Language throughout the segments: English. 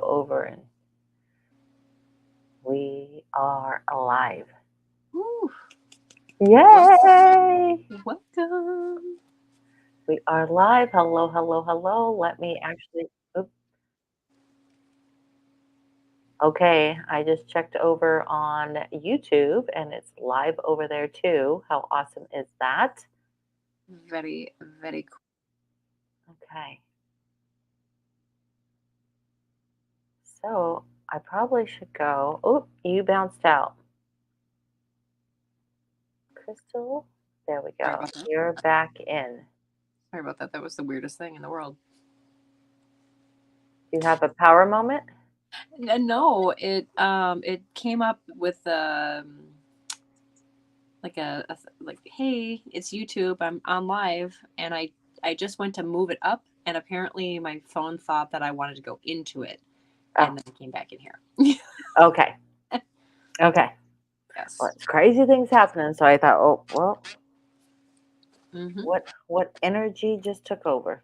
Over and we are alive. Woo, Yay! welcome. We are live. Hello, hello, hello. Let me actually. Oop. Okay, I just checked over on YouTube and it's live over there too. How awesome is that? Very, very cool. Okay, so I probably should go. Oh, you bounced out. Crystal, there we Sorry go. about that. You're back in. Sorry about that. That was the weirdest thing in the world. Do you have a power moment? No, it came up with like like, hey, it's YouTube. I'm on live, and I just went to move it up, and apparently my phone thought that I wanted to go into it, Oh, and then I came back in here. okay. Okay. Well, Yes. it's crazy things happening. So I thought, oh, well, Mm-hmm. what energy just took over?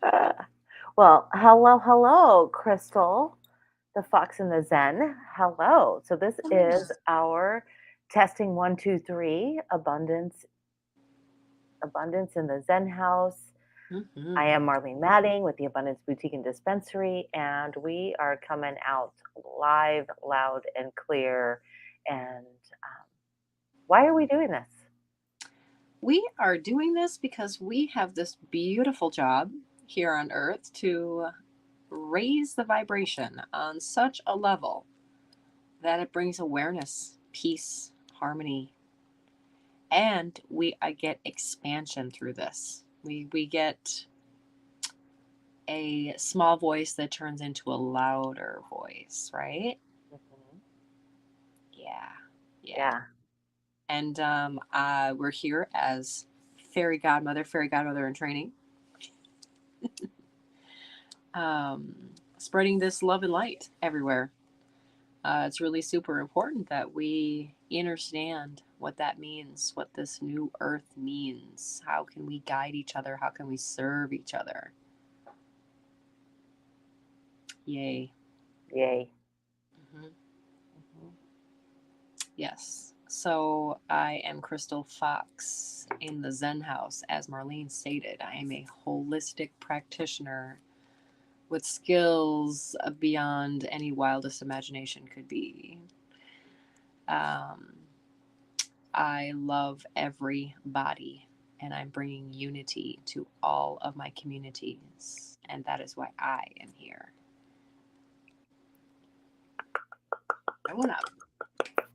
Uh, well, hello, hello, Crystal, the Fox and the Zen. Hello. So this is our testing 1, 2, 3 abundance in the Zen house. I Mm-hmm. am Marlene Madding with the Abundance Boutique and Dispensary, and we are coming out live, loud, and clear. And why are we doing this? We are doing this because we have this beautiful job here on earth to raise the vibration on such a level that it brings awareness, peace, harmony, and I get expansion through this. We get a small voice that turns into a louder voice, right? Mhm. Yeah, yeah. Yeah. And we're here as Fairy Godmother in training, um, spreading this love and light everywhere. It's really super important that we understand what that means, what this new earth means. How can we guide each other? How can we serve each other? Yay. Yay. Hmm. Mhm. Yes. So I am Krystal Fox in the ZenHouse. As Marlene stated, I am a holistic practitioner with skills beyond any wildest imagination could be. Um, I love everybody, and I'm bringing unity to all of my communities, and that is why I am here. Showing up,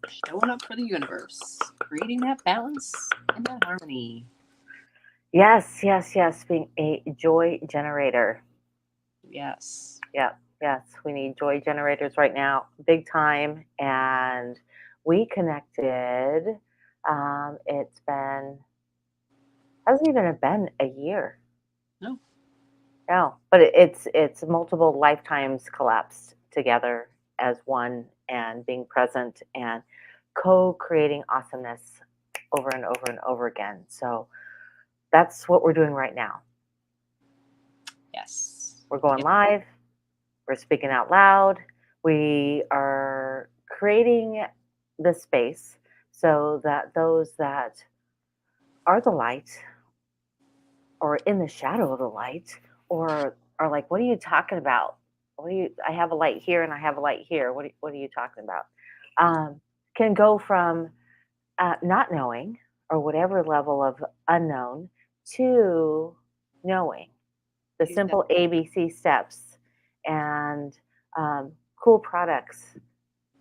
showing up for the universe, creating that balance and that harmony. Yes, yes, yes. Being a joy generator. Yes. Yeah, yes. We need joy generators right now, big time. And we connected. It's been hasn't even been a year. No. No, but it's multiple lifetimes collapsed together as one and being present and co-creating awesomeness over and over and over again. So that's what we're doing right now. Yes. We're going Yep. live. We're speaking out loud. We are creating the space so that those that are the light or in the shadow of the light or are like, what are you talking about? What do you, I have a light here and I have a light here. What are you talking about? Can go from not knowing or whatever level of unknown to knowing the simple Exactly. ABC steps and cool products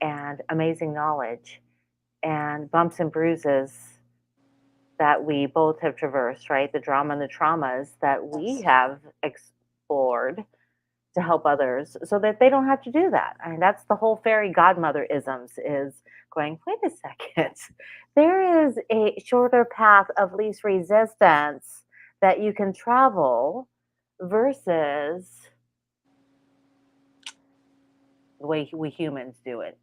and amazing knowledge and bumps and bruises that we both have traversed, right? The drama and the traumas that we Yes. have explored to help others so that they don't have to do that. I mean, that's the whole fairy godmother isms is going, wait a second, there is a shorter path of least resistance that you can travel versus the way we humans do it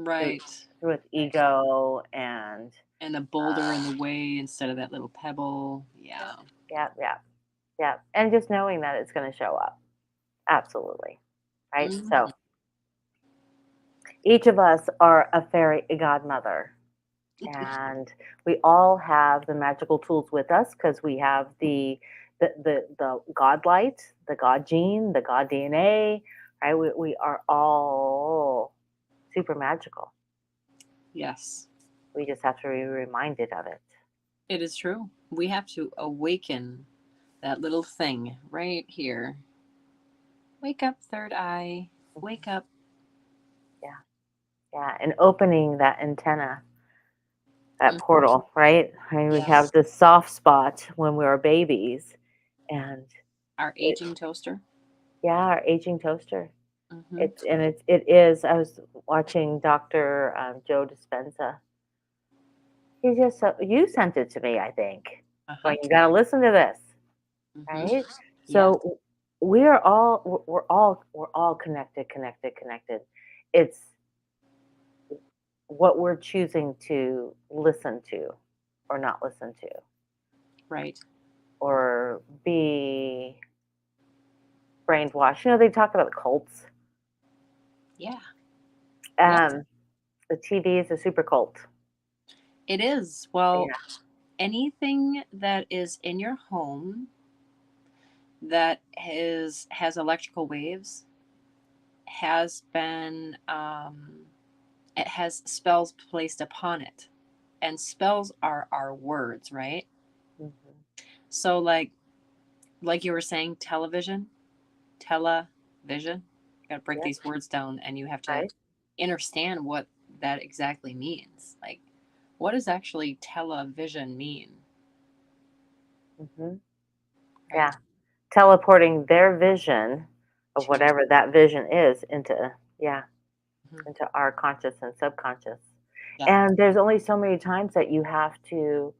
through, Right. through with ego and And a boulder in the way instead of that little pebble. yeah, Yeah. yeah, yeah, yeah. And just knowing that it's going to show up. Absolutely. Right. Hmm. So each of us are a fairy godmother, and we all have the magical tools with us because we have the god light, the god gene, the god DNA. Right. We are all super magical. Yes, We just have to be reminded of it. it is true. We have to awaken that little thing right here. Wake up, third eye. Wake Mhm. up. Yeah. Yeah. And opening that antenna, that Mhm. portal, right? I mean, we have Yes. this soft spot when we were babies, and Our it, aging toaster. yeah, our aging toaster. Hmm. It is. I was watching Dr. Joe Dispenza. He just you sent it to me, I think. Uh-huh. Like you got to listen to this, Hmm. right? Yes. So we're all connected, connected, connected. It's what we're choosing to listen to, or not listen to, Right. or be brainwashed. They talk about cults. Yeah. Yes. Um, the TV is a super cult. It is. Well, Yeah. anything that is in your home that has electrical waves has been it has spells placed upon it, and spells are our words, right? Hmm. So like you were saying, television, you got to break Yeah. these words down, and you have to Right. understand what that exactly means. Like, what does actually television mean? Hmm. Right. Yeah. Teleporting their vision of To whatever that vision is into, yeah, Mhm. into our conscious and subconscious. Yeah. And there's only so many times that you have to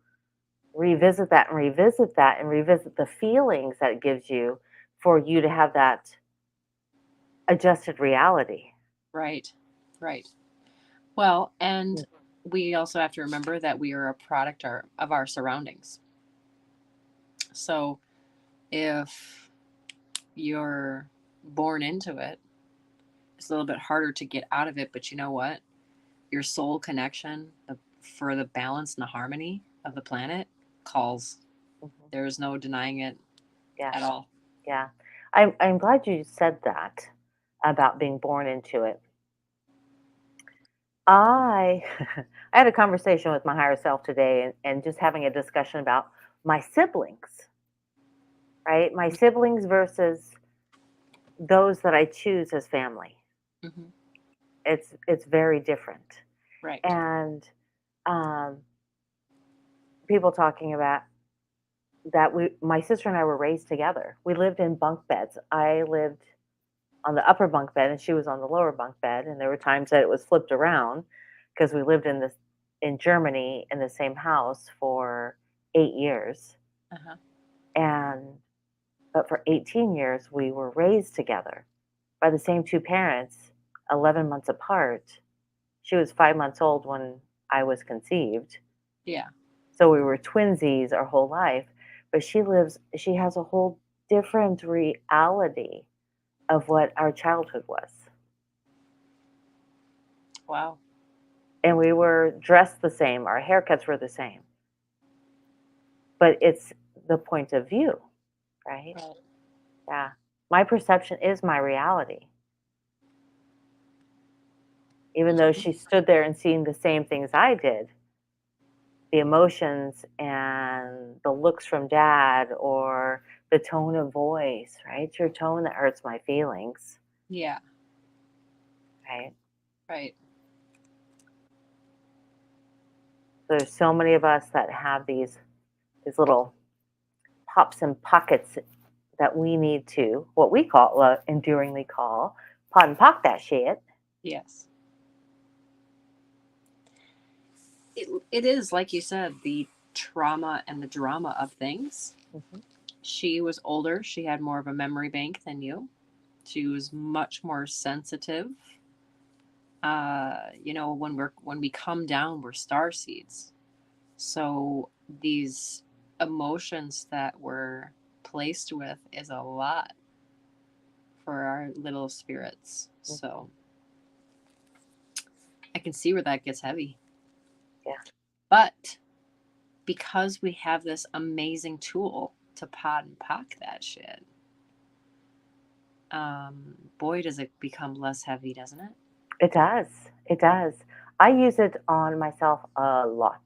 revisit that and revisit that and revisit the feelings that it gives you for you to have that adjusted reality. Right. Right. Well, and we also have to remember that we are a product of our surroundings. So if you're born into it, it's a little bit harder to get out of it. But you know what? Your soul connection for the balance and the harmony of the planet calls. Mhm. There is no denying it Yes. at all. Yeah. I'm glad you said that about being born into it. I I had a conversation with my higher self today, and just having a discussion about my siblings, right? My siblings versus those that I choose as family. Hmm. It's very different. Right. And um, people talking about that we my sister and I were raised together. We lived in bunk beds. I lived on the upper bunk bed and she was on the lower bunk bed, and there were times that it was flipped around because we lived in Germany in the same house for 8 years. Uh-huh. And but for 18 years we were raised together by the same two parents, 11 months apart. She was 5 months old when I was conceived. Yeah. So we were twinsies our whole life, but she has a whole different reality of what our childhood was. Wow. And we were dressed the same, our haircuts were the same, but it's the point of view, right? Right. Yeah. My perception is my reality. Even though Mhm. she stood there and seen the same things I did, the emotions and the looks from dad, or the tone of voice, right? It's your tone that hurts my feelings, Yeah. right? Right. There's so many of us that have these little pops and pockets that we need to, what we call, enduringly call, pot and pock that shit. Yes. It is like you said, the trauma and the drama of things. Hmm. She was older. She had more of a memory bank than you. She was much more sensitive. When we come down, we're star seeds. So these emotions that we're placed with is a lot for our little spirits. Mhm. So I can see where that gets heavy. Yeah. But because we have this amazing tool to pod and pock that shit, boy, does it become less heavy, doesn't it? It does. It does. I use it on myself a lot.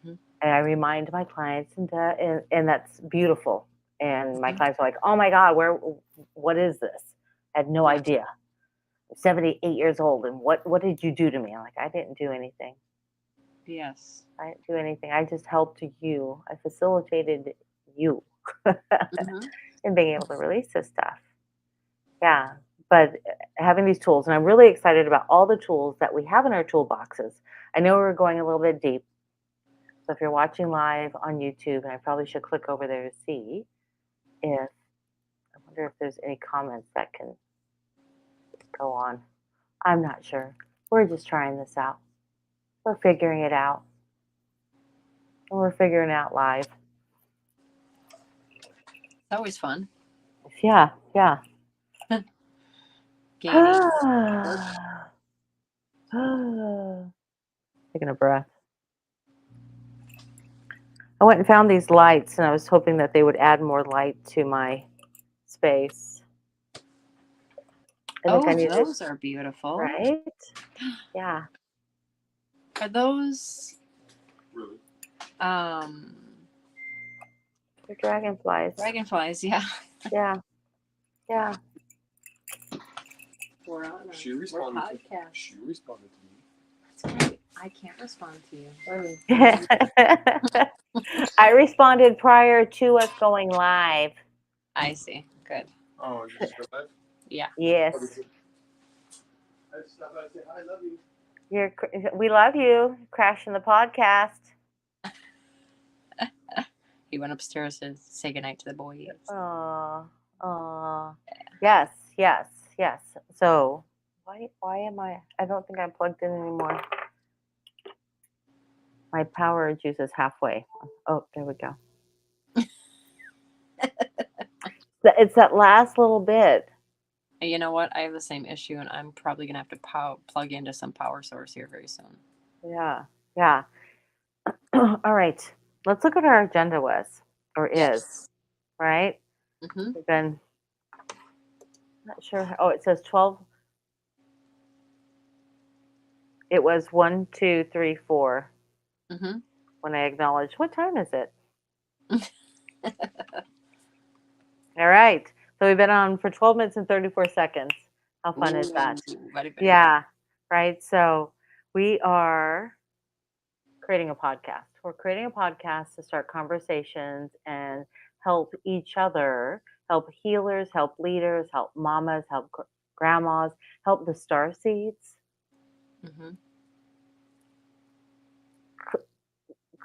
Hmm. And I remind my clients, and that's beautiful. And my Hmm. clients are like, "Oh my God, what is this? I had no Yeah. idea. I'm 78 years old, and what did you do to me?" I'm like, "I didn't do anything. Yes. I didn't do anything. I just helped you. I facilitated you Hmm. in being able to release this stuff." Yeah, but having these tools, and I'm really excited about all the tools that we have in our toolboxes. I know we're going a little bit deep, so if you're watching live on YouTube, and I probably should click over there to see if I wonder if there's any comments that can go on. I'm not sure. We're just trying this out. We're figuring it out. And we're figuring it out live. It's always fun Yeah, yeah. gaining support. Taking a breath. I went and found these lights, and I was hoping that they would add more light to my space. I think I Oh, need to, those are beautiful. right? Yeah. Are those Really? um They're dragonflies. dragonflies? Yeah. Yeah. Yeah. We're on She we're responded. podcast. She responded to me. That's right. I can't respond to you. I responded prior to us going live. I see. Good. Oh, you just replied? Yeah. Yes. I just stopped by and say hi. I love you. We love you. Crashing the podcast. He went upstairs to say goodnight to the boys. Oh, oh. Yes, yes, yes. So why am I don't think I'm plugged in anymore. My power juice is halfway. Oh, there we go. It's that last little bit. And you know what? I have the same issue, and I'm probably gonna have to plug into some power source here very soon. Yeah, yeah. All right. Let's look what our agenda was or is, Yes. right? Mm-hmm. We've been not sure. Oh, it says 12. It was 1, 2, 3, 4 Mm-hmm. when I acknowledged. What time is it? All right. So we've been on for 12 minutes and 34 seconds. How fun is that? Ooh, very, very fun. Yeah. Right. So we are creating a podcast. We're creating a podcast to start conversations and help each other, help healers, help leaders, help mamas, help grandmas, help the star seeds Mm-hmm.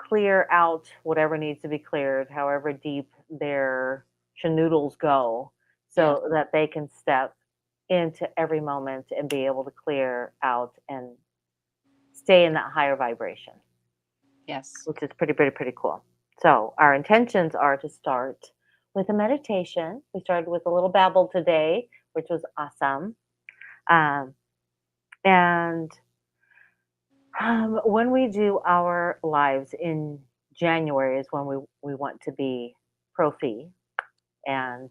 clear out whatever needs to be cleared, however deep their schnoodles go, so that they can step into every moment and be able to clear out and stay in that higher vibration, Yes. which is pretty cool. So our intentions are to start with a meditation. We started with a little babble today, which was awesome. Um, and when we do our lives in January is when we want to be pro-fee and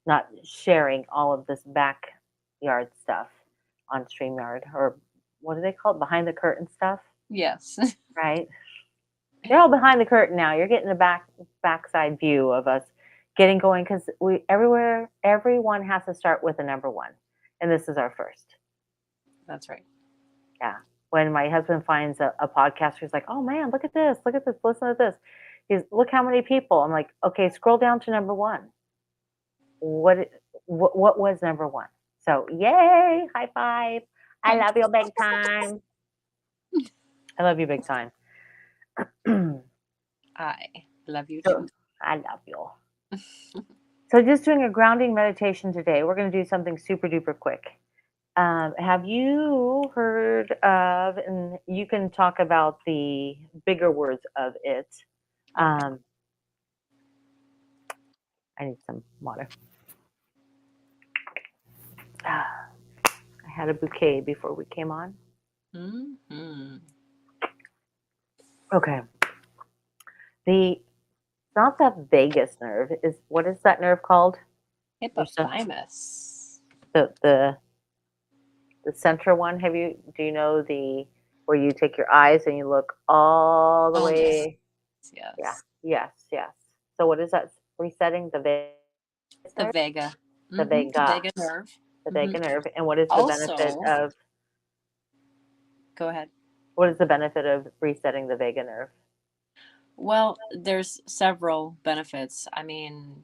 not sharing all of this backyard stuff on StreamYard, or what do they call it? Behind the curtain stuff, Yes. right? You're all behind the curtain now. You're getting the backside view of us getting going, because everyone has to start with a number one, and this is our first. That's right. Yeah. When my husband finds a podcaster, he's like, "Oh man, look at this, listen to this." Look how many people. I'm like, "Okay, scroll down to number one. What was number one?" So, yay, high five. I love you big time. I love you big time. I love you too. I love you. So, just doing a grounding meditation today. We're going to do something super duper quick. Have you heard of, and you can talk about the bigger words of it. Um, I need some water. had a bouquet before we came on. Mm-hmm. Okay. It's not the vagus nerve. What is that nerve called? Hippopotamus. The center one. Do you know where you take your eyes and you look all the Oh, yes. way? Yeah. Yes. Yes. So what is that resetting? The vagus The nerve? vega. The Mm-hmm. The vagus. vega nerve. The Mm-hmm. vagus nerve. And what is the benefit Also, of go ahead. resetting the vagus nerve? Well, there's several benefits. I mean,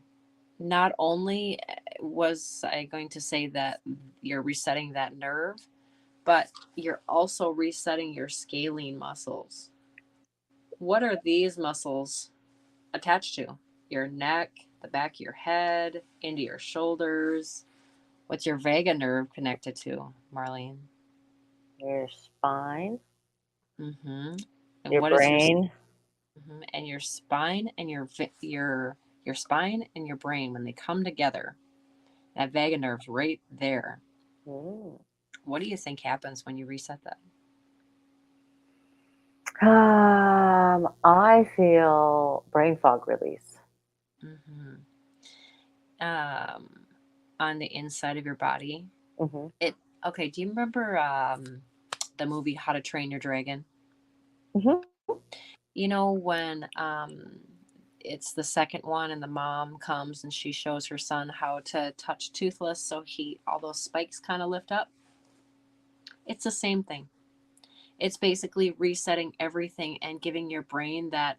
not only was I going to say that you're resetting that nerve, but you're also resetting your scalene muscles. What are these muscles attached to? Your neck, the back of your head, into your shoulders. What's your vagus nerve connected to, Marlene? Your spine, Mm-hmm. And your what is your brain. and your spine and your spine and your brain when they come together? That vagus nerve's right there. Mm. What do you think happens when you reset that? I feel brain fog release. Mm-hmm. Um, on the inside of your body. Mm-hmm. It okay. Do you remember the movie How to Train Your Dragon? Mm-hmm. You know when it's the second one and the mom comes and she shows her son how to touch Toothless so all those spikes kind of lift up. It's the same thing. It's basically resetting everything and giving your brain that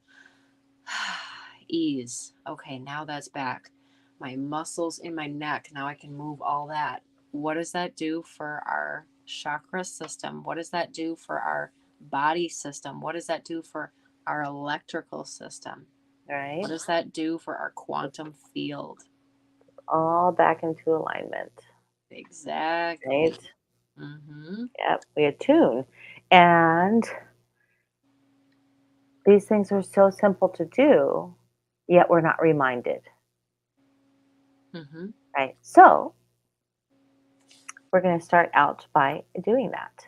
ease. Okay, now that's back. My muscles in my neck, now I can move all that. What does that do for our chakra system? What does that do for our body system? What does that do for our electrical system? Right. What does that do for our quantum field? All back into alignment. Exactly. Right. Mm-hmm. Yep. We attune, and these things are so simple to do, yet we're not reminded. Mm-hmm. Right. So we're going to start out by doing that.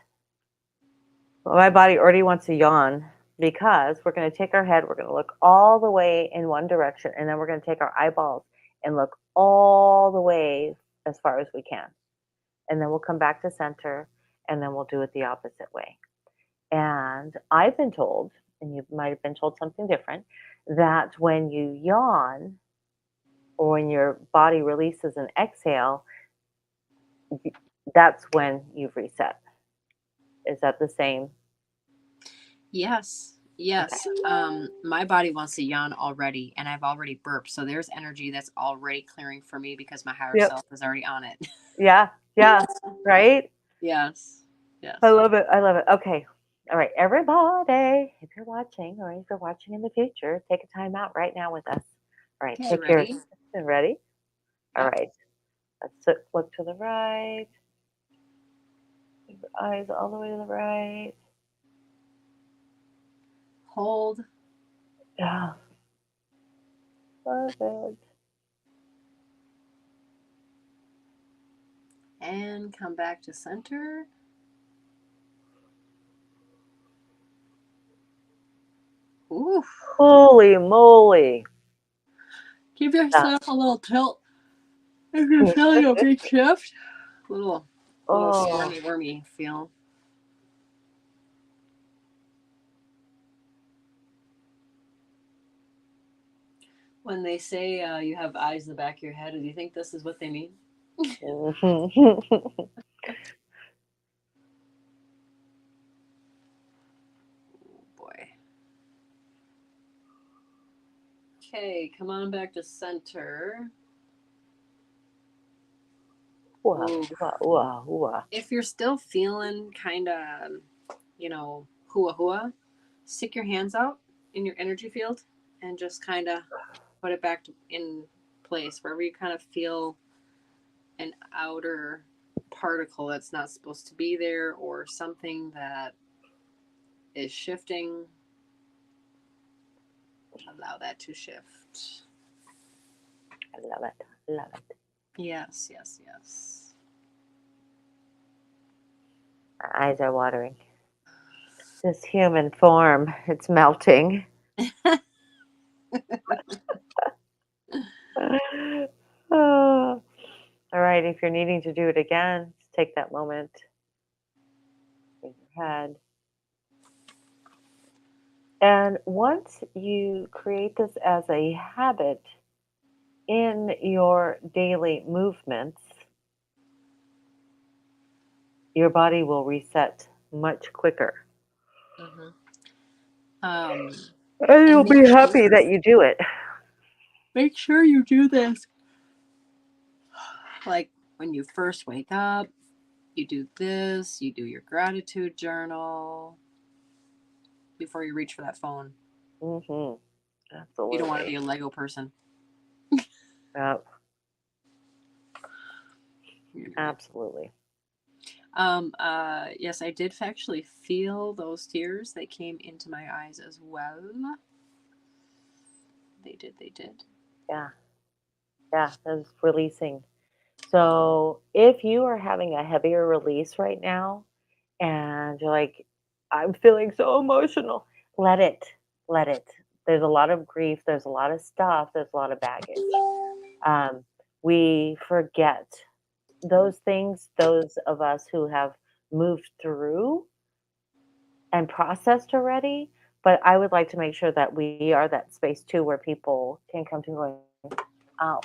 Well, my body already wants to yawn because we're going to take our head, we're going to look all the way in one direction, and then we're going to take our eyeballs and look all the way as far as we can. And then we'll come back to center, and then we'll do it the opposite way. And I've been told, and you might have been told something different, that when you yawn or when your body releases an exhale, that's when you've reset. Is that the same? Yes. Yes. My body wants to yawn already, and I've already burped. So there's energy that's already clearing for me because my higher Yep. self is already on it. Yeah. Right? Yes. Yes. I love it. Okay. All right, everybody, if you're watching or if you're watching in the future, take a time out right now with us. All right, Okay, take ready? your ready. All Yep. right, look to the right. Keep your eyes all the way to the right. Hold. Yeah, perfect. And come back to center. Oof. Holy moly! Give yourself a little tilt. If you're feeling a big shift, little Oh, wormy feel. When they say you have eyes in the back of your head, do you think this is what they mean? mhm. Boy. Okay, come on back to center. Ooh, Ooh. ooh, ooh. If you're still feeling kind of, hua, stick your hands out in your energy field and just kind of put it back in place wherever you kind of feel an outer particle that's not supposed to be there or something that is shifting. Allow that to shift. I love it. Yes. Our eyes are watering. This human form, it's melting. Oh. All right, if you're needing to do it again, just take that moment in your head. And once you create this as a habit in your daily movements, your body will reset much quicker. Mm-hmm. Um, And and you'll be happy that you do it. make sure you do this. Like when you first wake up, you do this, you do your gratitude journal before you reach for that phone. Mm-hmm. You don't want to be Absolutely. a Lego person. Yep, absolutely. Yes, I did actually feel those tears. They came into my eyes as well. They did. Yeah, yeah, that's releasing. So if you are having a heavier release right now and you're like, I'm feeling so emotional, let it, let it. There's a lot of grief, there's a lot of stuff, there's a lot of baggage. Um, we forget those things, those of us who have moved through and processed already. But I would like to make sure that we are that space too where people can come to going,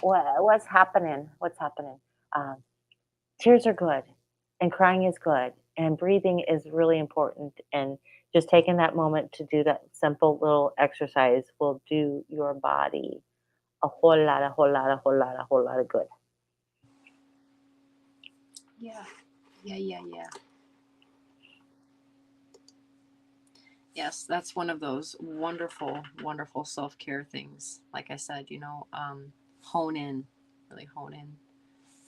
what's happening? What's happening? Um, Tears are good and crying is good and breathing is really important, and just taking that moment to do that simple little exercise will do your body a whole lot of good. Yeah. Yeah. Yes, that's one of those wonderful, wonderful self care things. Like I said, hone in, really hone in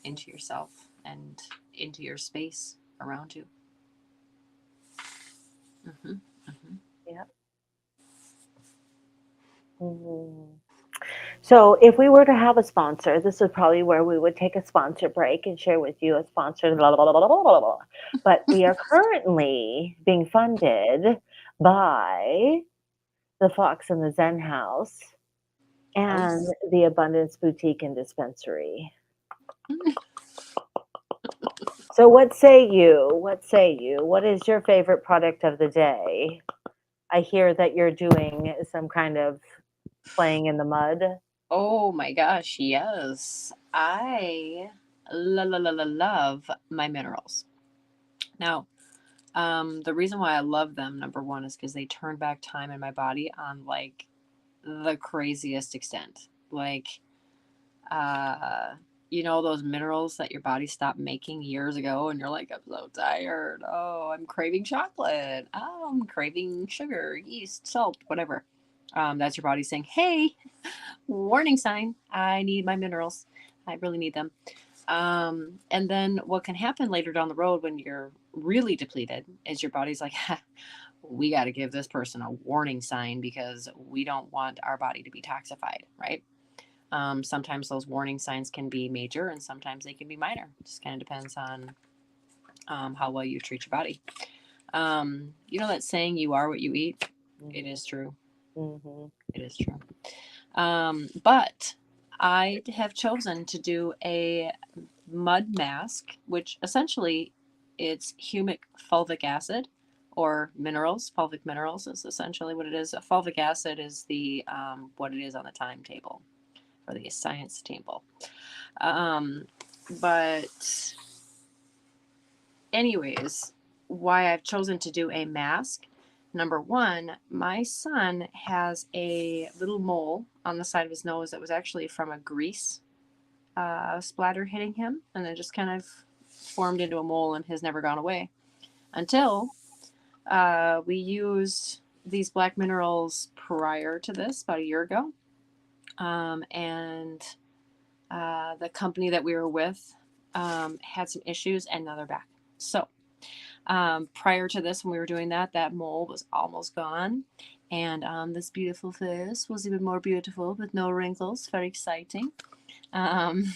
into yourself and into your space around you. Mm-hmm. Mm-hmm. Yeah. Mhm. So, if we were to have a sponsor, this is probably where we would take a sponsor break and share with you a sponsor. Blah, blah, blah, blah, blah, blah, blah. But we are currently being funded by the Fox and the Zen House Oh, and the Abundance Boutique and Dispensary. So, what say you? What say you? What is your favorite product of the day? I hear that you're doing some kind of playing in the mud. oh my gosh, yes. I love my minerals. Now, the reason why I love them, number one, is because they turn back time in my body on like the craziest extent. Like, uh, those minerals that your body stopped making years ago, and you're like, I'm so tired. Oh, I'm craving chocolate. Oh, I'm craving sugar, yeast, salt, whatever. That's your body saying, hey, warning sign. I need my minerals. I really need them. And then what can happen later down the road when you're really depleted is your body's like, we got to give this person a warning sign because we don't want our body to be toxified, right? Sometimes those warning signs can be major and sometimes they can be minor. Just kind of depends on how well you treat your body. You know that saying, you are what you eat? It is true. Mm-hmm. It is true. But I have chosen to do a mud mask, which essentially it's humic fulvic acid or minerals. Fulvic minerals is essentially what it is. Fulvic acid is the what it is on the timetable or the science table. Um, but anyways, why I've chosen to do a mask. Number one, my son has a little mole on the side of his nose that was actually from a grease splatter hitting him, and then just kind of formed into a mole and has never gone away until we used these black minerals prior to this, about a year ago. And the company that we were with had some issues, and now they're back. So prior to this, when we were doing that, that mole was almost gone. And this beautiful face was even more beautiful with no wrinkles. Very exciting. Um,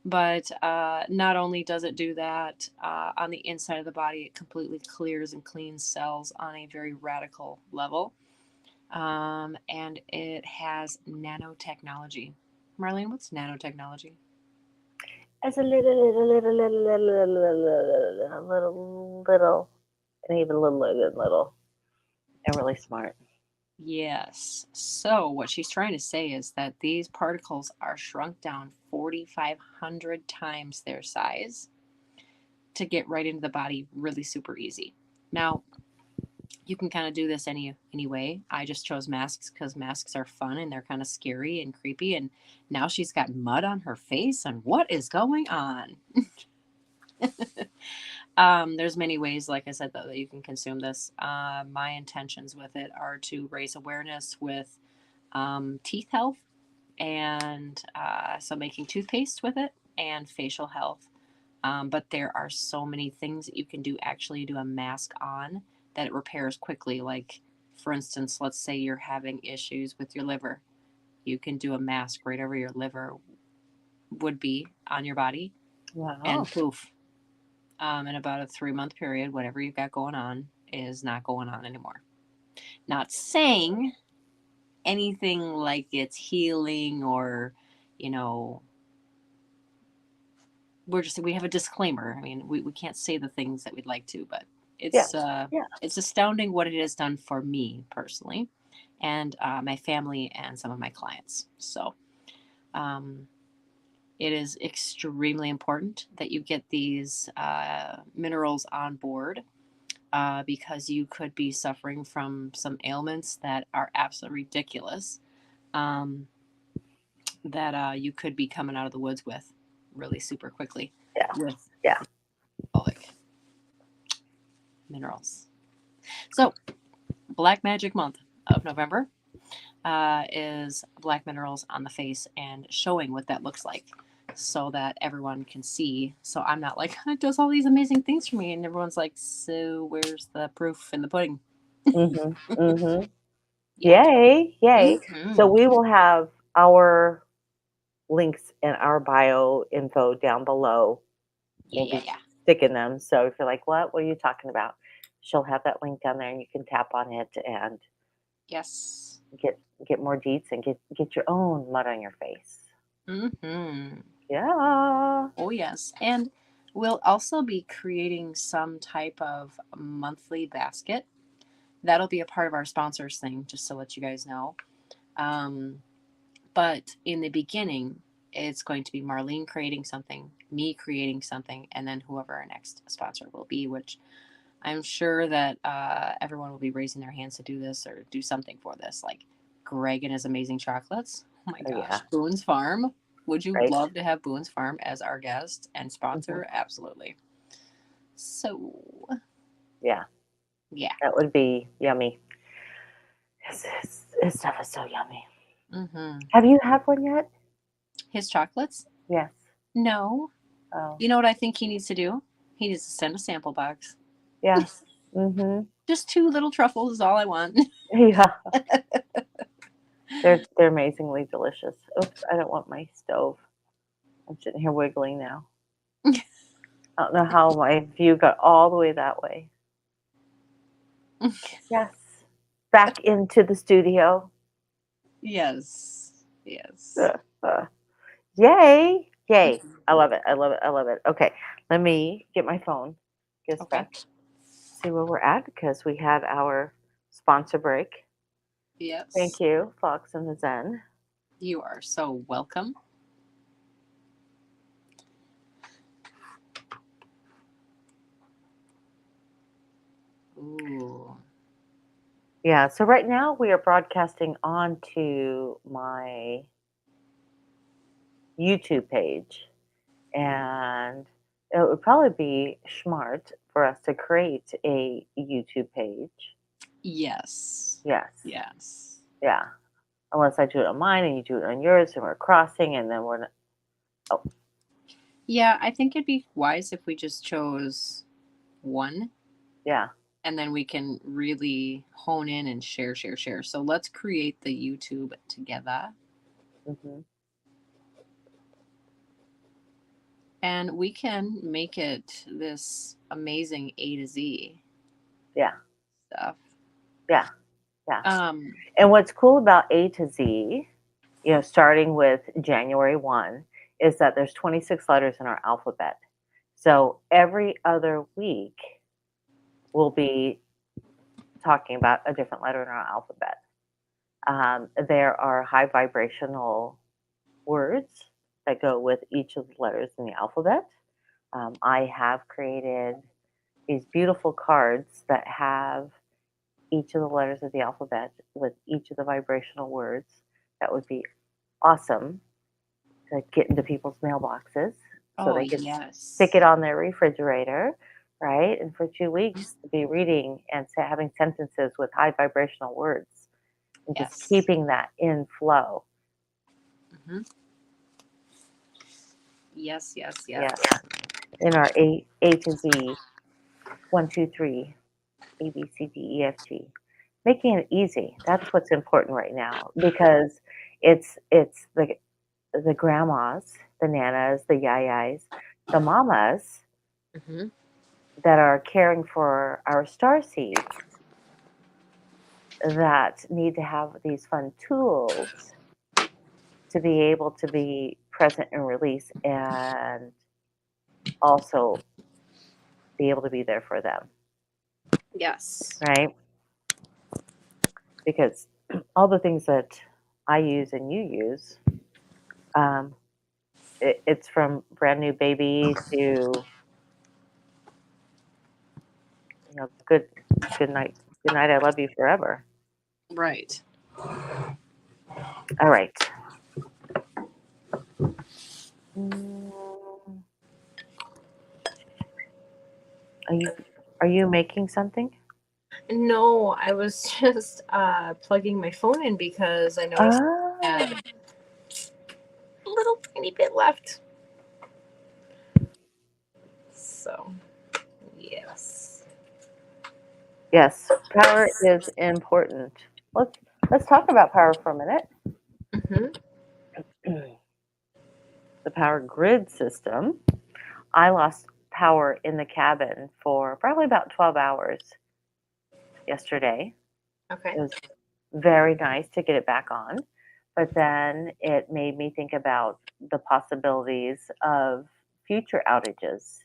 But not only does it do that on the inside of the body, it completely clears and cleans cells on a very radical level. And it has nanotechnology. Marlene, what's nanotechnology? It's a little, and even little, and really smart. Yes. So, what she's trying to say is that these particles are shrunk down 4,500 times their size to get right into the body really super easy. Now, you can kind of do this any way. I just chose masks because masks are fun and they're kind of scary and creepy. And now she's got mud on her face. And what is going on? There's many ways, like I said, that you can consume this. My intentions with it are to raise awareness with teeth health, and so making toothpaste with it, and facial health. But there are so many things that you can do. Actually, do a mask on that it repairs quickly. Like, for instance, let's say you're having issues with your liver. You can do a mask right over your liver would be on your body, Wow. and poof, in about a 3-month period, whatever you've got going on is not going on anymore. Not saying anything like it's healing or, you know, we have a disclaimer. I mean, we can't say the things that we'd like to, but it's it's astounding what it has done for me personally, and my family and some of my clients. So it is extremely important that you get these minerals on board, because you could be suffering from some ailments that are absolutely ridiculous, that you could be coming out of the woods with really super quickly with folic minerals. So, Black Magic Month of November is Black Minerals on the face and showing what that looks like so that everyone can see. So I'm not like, it does all these amazing things for me. And everyone's like, so where's the proof in the pudding? Mm-hmm. Mm-hmm. Yeah. Yay. Yay. Mm-hmm. So we will have our links in our bio info down below. We'll be sticking them. So if you're like, what are you talking about? She'll have that link down there and you can tap on it and Yes. get more deets and get your own mud on your face. Mm-hmm. Yeah. Oh, yes. And we'll also be creating some type of monthly basket. That'll be a part of our sponsors thing, just to let you guys know. But in the beginning, it's going to be Marlene creating something, me creating something, and then whoever our next sponsor will be, which I'm sure that everyone will be raising their hands to do this or do something for this. Like Greg and his amazing chocolates. Oh my gosh. Yeah. Boone's Farm. Would you Right. love to have Boone's Farm as our guest and sponsor? Mm-hmm. Absolutely. So. Yeah. Yeah. That would be yummy. His stuff is so yummy. Mm-hmm. Have you had one yet? His chocolates? Yes. No. Oh. You know what I think he needs to do? He needs to send a sample box. Yes. Mm-hmm. Just 2 little truffles is all I want. Yeah. They're amazingly delicious. Oops, I don't want my stove. I'm sitting here wiggling now. I don't know how my view got all the way that way. Yes. Back into the studio. Yes. Yes. Yay. Yay. I love it. I love it. I love it. Okay. Let me get my phone. Get us back. See where we're at because we had our sponsor break. Yes. Thank you, Fox and the Zen. You are so welcome. Ooh. Yeah, so right now we are broadcasting onto my YouTube page, and it would probably be smart for us to create a YouTube page. Yes. Yes. Yes. Yeah. Unless I do it on mine and you do it on yours, and we're crossing, and then we're not. Oh. Yeah, I think it'd be wise if we just chose one. Yeah. And then we can really hone in and share. So let's create the YouTube together. Mm-hmm. And we can make it this amazing A to Z Yeah. stuff. Yeah. Yeah. Um, And what's cool about A to Z, starting with January 1, is that there's 26 letters in our alphabet. So every other week, we'll be talking about a different letter in our alphabet. There are high vibrational words that go with each of the letters in the alphabet. I have created these beautiful cards that have each of the letters of the alphabet with each of the vibrational words. That would be awesome to get into people's mailboxes so oh, they could yes. stick it on their refrigerator, right? And for 2 weeks to be reading and having sentences with high vibrational words and just Yes. keeping that in flow. Mm-hmm. Yes, yes, Yes. yes. In our A to Z, 1, 2, 3, A, B, C, D, E, F, G. Making it easy. That's what's important right now because it's the grandmas, the nanas, the yayas, the mamas Mm-hmm. that are caring for our star seeds that need to have these fun tools to be able to be present and release and also be able to be there for them, Yes. right? Because all the things that I use and you use, um, it's from brand new baby to good night, good night. I love you forever. Right. All right. Mm, are you making something? No, I was just plugging my phone in because I noticed I had Oh, a little tiny bit left. So, yes. yes. Power is important. Let's talk about power for a minute. Mm-hmm. The power grid system. I lost power in the cabin for probably about 12 hours yesterday. Okay. It was very nice to get it back on, but then it made me think about the possibilities of future outages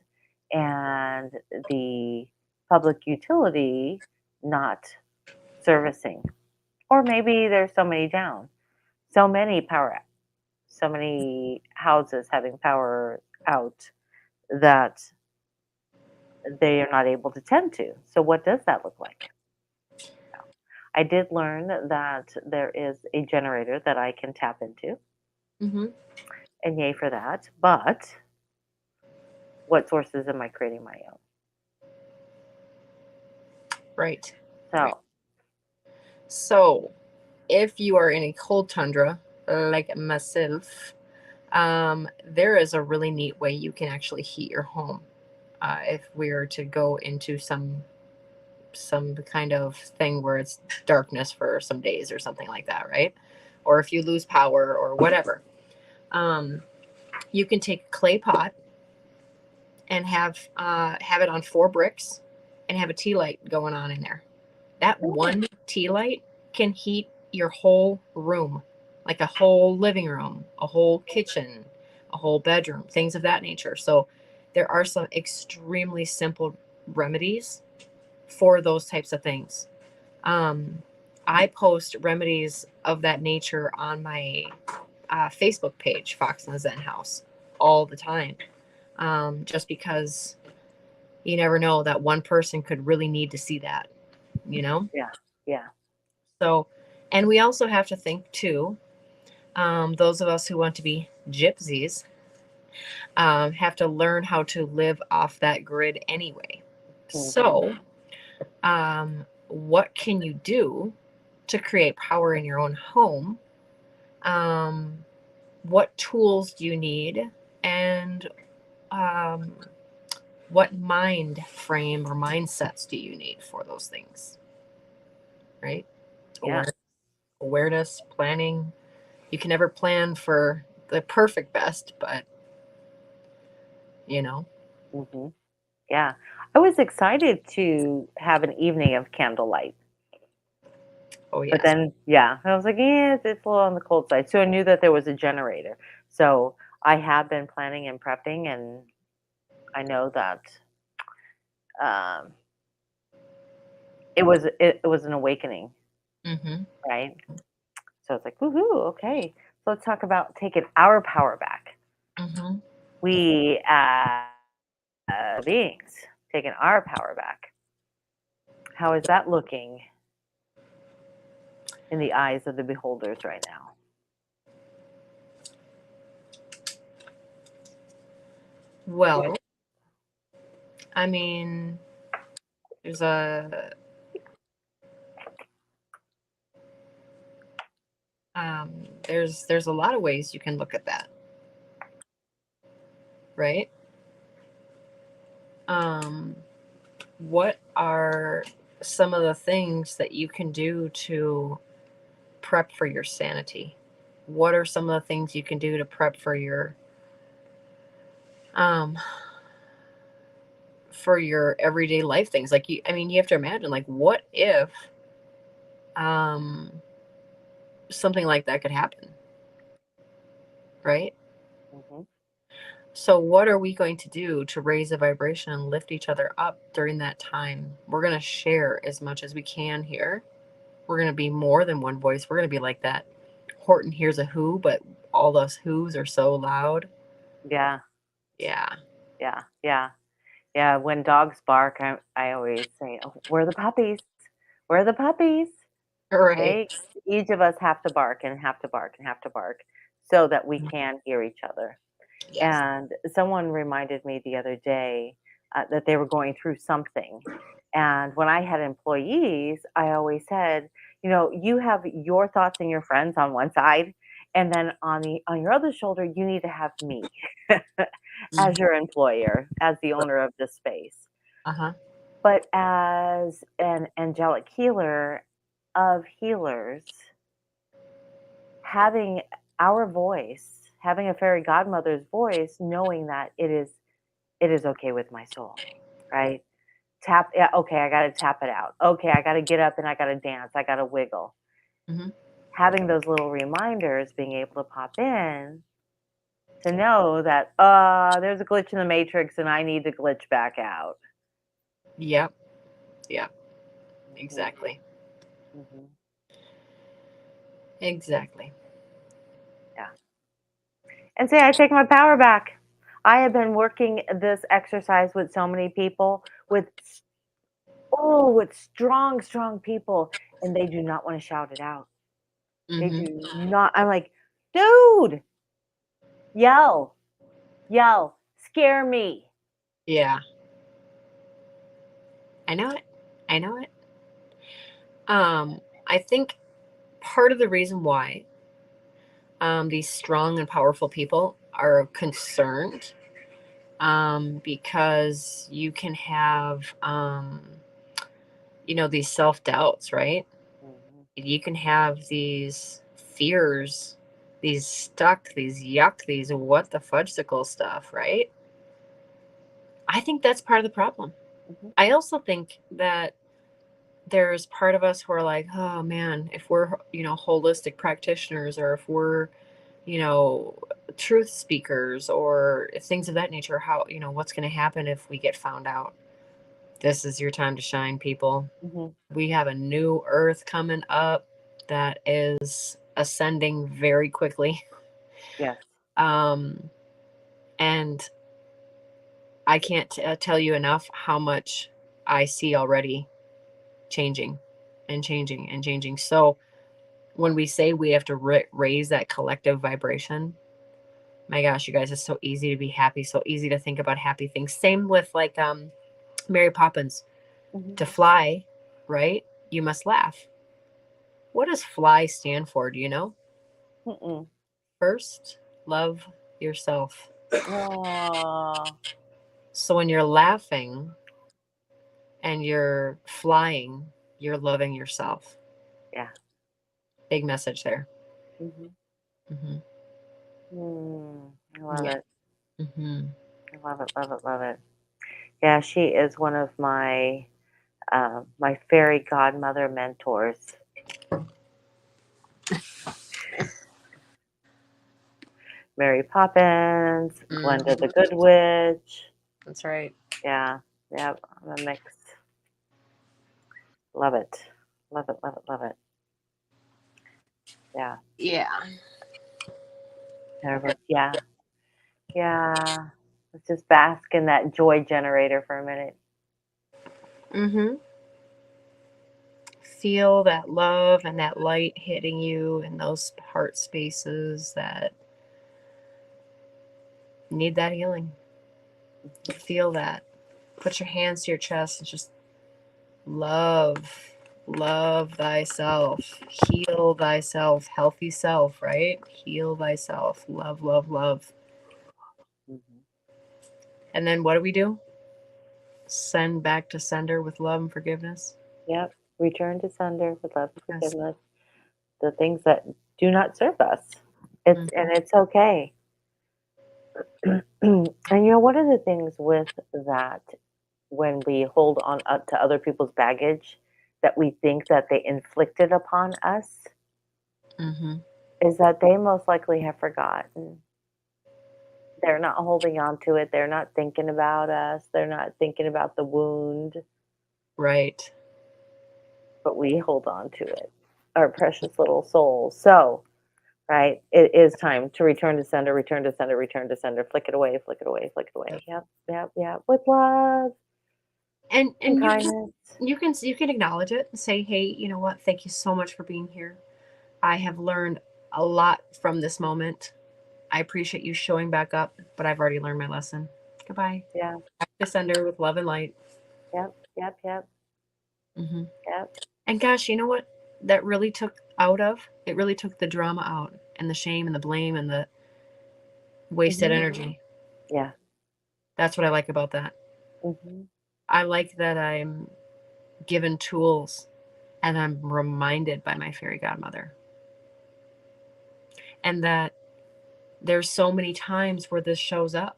and the public utility not servicing. Or maybe there's so many down, so many so many houses having power out that they are not able to tend to. So, what does that look like? I did learn that there is a generator that I can tap into, Mm-hmm. and yay for that. But what sources am I creating my own? Right. Right. So, So, if you are in a cold tundra like myself, there is a really neat way you can actually heat your home. If we were to go into some kind of thing where it's darkness for some days or something like that, right? Or if you lose power or whatever, um, you can take a clay pot and have it on 4 bricks and have a tea light going on in there. That one tea light can heat your whole room, like a whole living room, a whole kitchen, a whole bedroom, things of that nature. So there are some extremely simple remedies for those types of things. Um, I post remedies of that nature on my Facebook page, Fox and the Zen House, all the time. Just because you never know that one person could really need to see that, you know? yeah, yeah, So, and we also have to think too, those of us who want to be gypsies have to learn how to live off that grid anyway. hmm, So, what can you do to create power in your own home? Um, what tools do you need? And um, what mind frame or mindsets do you need for those things? Right? yeah, Awareness, planning. You can never plan for the perfect best, but you know? Hmm. Yeah. I was excited to have an evening of candlelight. Oh, But yes. then, yeah, I was like, yeah, it's a little on the cold side. So I knew that there was a generator. So I have been planning and prepping, and I know that um, it was an awakening, Mm-hmm. right? So it's like, woohoo, okay. So let's talk about taking our power back. Mm-hmm. We beings taking our power back. How is that looking in the eyes of the beholders right now? Well, I mean, there's a there's a lot of ways you can look at that, right? Um, what are some of the things that you can do to prep for your sanity? What are some of the things you can do to prep um for your everyday life things? Like I mean, you have to imagine, like, what if um something like that could happen, right? Hmm. So, what are we going to do to raise the vibration and lift each other up during that time? We're going to share as much as we can here. We're going to be more than one voice. We're going to be like that Horton hears a who, but all those who's are so loud. Yeah, Yeah. yeah, yeah. Yeah, when dogs bark, I always say, "Oh, where are the puppies? Where are the puppies?" All right. Right? Each of us have to bark and have to bark and have to bark so that we can hear each other. Yes. And someone reminded me the other day that they were going through something. And when I had employees, I always said, you know, you have your thoughts and your friends on one side, and then on your other shoulder, you need to have me Mhm. as your employer, as the owner of the space. Uh huh. But as an angelic healer of healers, having our voice, having a fairy godmother's voice, knowing that it is okay with my soul, right? Tap, yeah, okay, I got to tap it out. Okay, I got to get up and I got to dance. I got to wiggle. Hmm. Having those little reminders, being able to pop in to know that there's a glitch in the matrix and I need to glitch back out. Yep. Yep. Hmm. Exactly. Hmm. Exactly. Yeah. And say, I take my power back. I have been working this exercise with so many people, with strong, strong people, and they do not want to shout it out. They Hmm. do not. I'm like, dude, yell, yell, scare me. Yeah. I know it. I know it. I think part of the reason why these strong and powerful people are concerned, because you can have, these self doubts, right? Mhm. You can have these fears, these stuck, these yuck, these what the fudgesicle stuff, right? I think that's part of the problem. Mhm. I also think that there's part of us who are like, oh man, if we're, holistic practitioners, or if we're, you know, truth speakers, or things of that nature, how, what's going to happen if we get found out? This is your time to shine, people. Mhm. We have a new earth coming up that is ascending very quickly. Yes. Um, and I can't tell you enough how much I see already changing and changing and changing. So when we say we have to raise that collective vibration, my gosh, you guys, it's so easy to be happy, so easy to think about happy things. Same with, like, Mary Poppins. Mhm. To fly, right? You must laugh. What does fly stand for? Do you know? Mm-mm. First, love yourself. Oh, So when you're laughing and you're flying, you're loving yourself. yeah. Big message there. Mhm. Hmm. Mm, I love Yeah. it. Hmm. I love it, love it, love it. Yeah, she is one of my fairy godmother mentors. Mary Poppins, Glenda the Good Witch. That's right. Yeah, yeah, I'm a mix. Love it. Love it, love it, love it. Yeah. Yeah. Yeah. Yeah. Let's just bask in that joy generator for a minute. Mm-hmm. Feel that love and that light hitting you in those heart spaces that need that healing. Feel that. Put your hands to your chest and just love thyself, heal thyself, healthy self, right? Heal thyself, love. Mm-hmm. And then what do? Send back to sender with love and forgiveness. Yep. Return to sender with love and Yes. forgiveness. The things that do not serve us. It's okay. And one of the things with that, when we hold on to other people's baggage that we think that they inflicted upon us, Mm-hmm. is that they most likely have forgotten. They're not holding on to it. They're not thinking about us. They're not thinking about the wound, Right. but we hold on to it, our precious little souls. So, right, it is time to return to sender, return to sender, return to sender. Flick it away, flick it away, flick it away. Yep. With love And and you kindness. you can acknowledge it and say, hey, you know what? Thank you so much for being here. I have learned a lot from this moment. I appreciate you showing back up, but I've already learned my lesson. Goodbye. Yeah. Back to sender with love and light. Yep. Mm-hmm. Yep. And gosh, you know what? That really took it really took the drama out and the shame and the blame and the wasted energy. Yeah. That's what I like about that. Mm-hmm. I like that I'm given tools and I'm reminded by my fairy godmother. And that there's so many times where this shows up.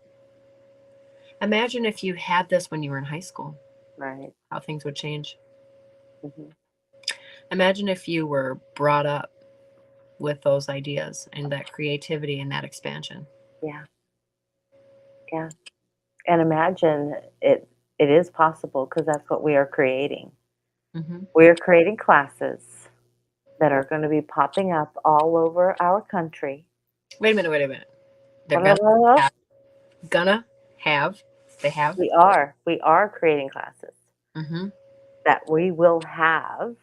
Imagine if you had this when you were in high school, Right. how things would change. Mm-hmm. Imagine if you were brought up with those ideas and that creativity and that expansion. Yeah. Yeah. And imagine it is possible because that's what we are creating. Mm-hmm. We are creating classes that are going to be popping up all over our country. Wait a minute. They're Blah, blah, blah. they have. We are creating classes Mm-hmm. that we will have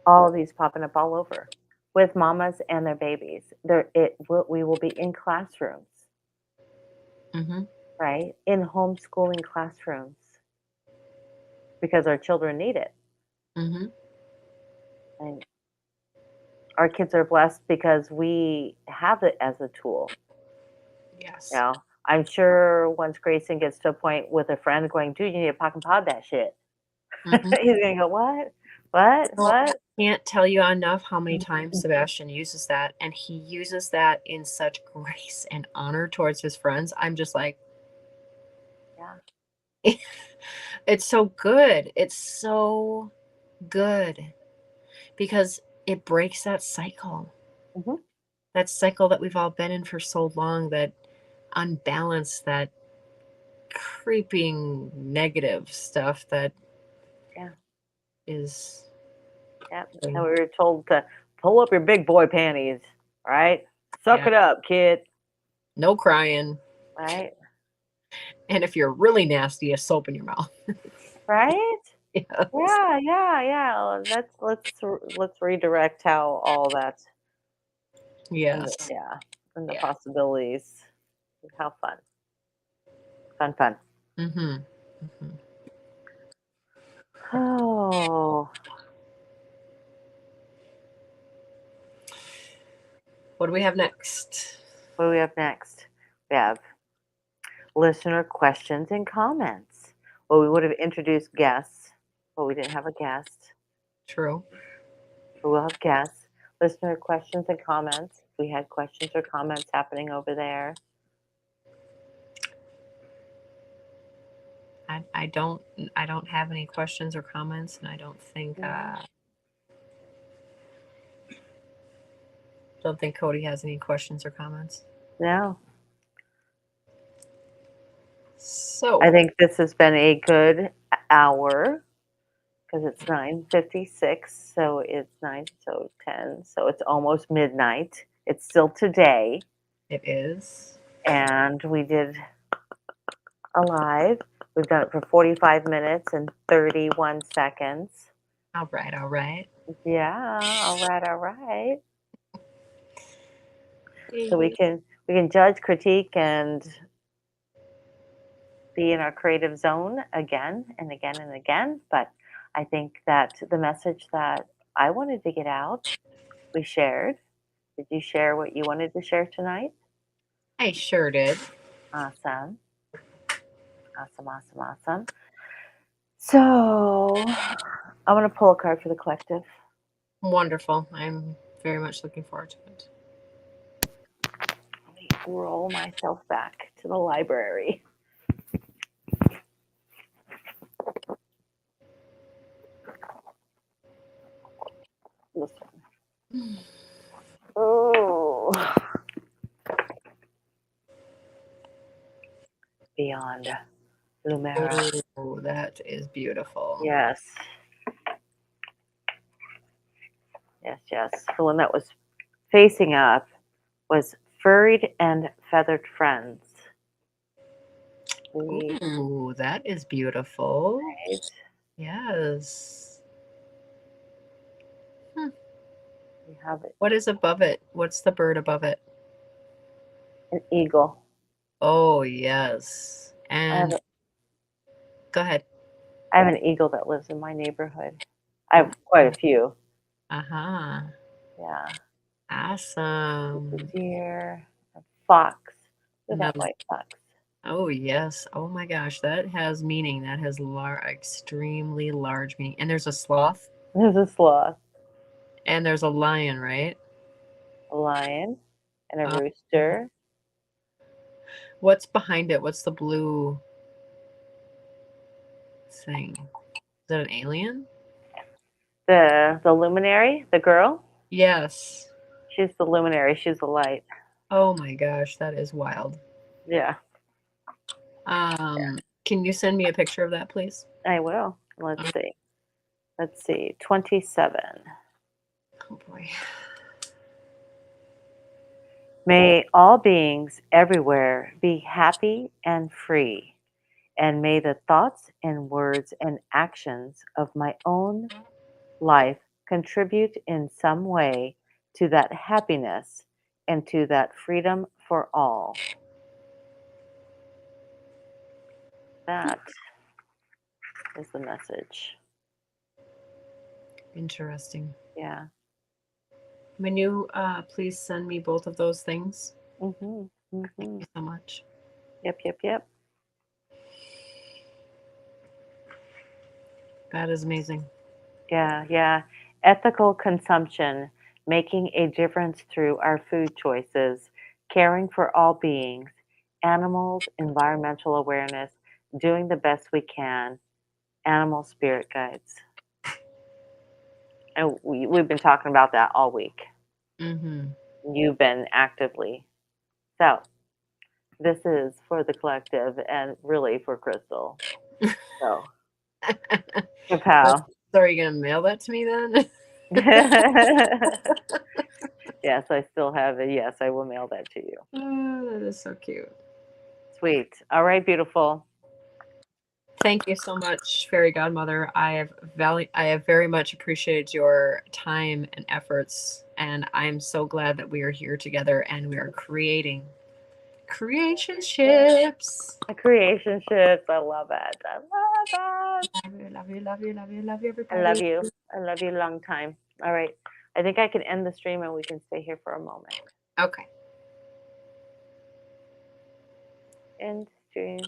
all of these popping up all over with mamas and their babies. We will be in classrooms, Mm-hmm. right? In homeschooling classrooms because our children need it. Mm-hmm. And our kids are blessed because we have it as a tool. Yes. You know, I'm sure once Grayson gets to a point with a friend going, dude, you need to pock and pod that shit. Mm-hmm. He's going to go, what? I can't tell you enough how many times Sebastian uses that, and he uses that in such grace and honor towards his friends. I'm just like, Yeah. it's so good. It's so good because it breaks that cycle. Mm-hmm. That cycle that we've all been in for so long, that unbalance, that creeping negative stuff that Yeah. is. Yeah. And we were told to pull up your big boy panties, right? Suck it up, kid. No crying. Right? And if you're really nasty, a soap in your mouth. Right? Yes. Yeah. Let's redirect how all that. Yes. And the possibilities. How fun. Mm-hmm. Oh, What do we have next? what do we have next? We have listener questions and comments. Well, we would have introduced guests, but we didn't have a guest. True. But we'll have guests. Listener questions and comments. We had questions or comments happening over there. I don't have any questions or comments, and I don't think Cody has any questions or comments. No, I So think this has been a good hour because it's 9:56, so it's 9, so 10, so it's almost midnight. It's still today, it is. and we did a live. We've done it for 45 minutes and 31 seconds. All right, all right. Yeah, all right, all right. So we can judge, critique, and be in our creative zone again and again and again. But I think that the message that I wanted to get out, we shared. Did you share what you wanted to share tonight? I sure did. Awesome. Awesome, awesome, awesome. So I want to pull a card for the collective. Wonderful. I'm very much looking forward to it. Let me roll myself back to the library. This one. Oh. Beyond Lumera. Oh, that is beautiful. Yes. Yes, yes. The one that was facing up was Furried and Feathered Friends. We, Ooh, that is beautiful. right? Yes. Hmm. We have it. What is above it? What's the bird above it? An eagle. Oh, yes. I have, And go ahead. I have an eagle that lives in my neighborhood. I have quite a few. Uh-huh. Yeah. A Awesome. deer, a fox. Look Now, at that white fox. oh, yes. Oh my gosh, that has meaning. That has extremely large meaning. And there's a sloth There's a sloth, and there's a lion, right? a lion, and a Um, rooster. what's behind it? What's the blue thing? Is that an alien? The luminary, the girl. Yes. She's the luminary. She's the light. Oh my gosh, that is wild. Yeah, Can you send me a picture of that, please? I will. Let's see. Let's see. 27. Oh boy. May all beings everywhere be happy and free, and may the thoughts and words and actions of my own life contribute in some way to that happiness and to that freedom for all. That is the message. Interesting. Yeah. Can you please send me both of those things? Mhm. Thank Mhm. you so much. Yep, yep, yep. That is amazing. Yeah, yeah. Ethical consumption, making a difference through our food choices, caring for all beings, animals, environmental awareness, doing the best we can, animal spirit guides. And we've been talking about that all week. Mm-hmm. You've been actively. So this is for the collective and really for Krystal. So, So kapow. are you gonna mail that to me then? Yes, I still have it. Yes, I will mail that to you. Oh, that is so cute. Sweet. All right, beautiful. Thank you so much, Fairy Godmother. I have very much appreciated your time and efforts, and I'm so glad that we are here together and we are creating creationships. The creationships. I love it. I love it. Love you, love you, love you, love you, I love everybody. you. I love you long time. All right. I think I can end the stream and we can stay here for a moment. Okay. End stream.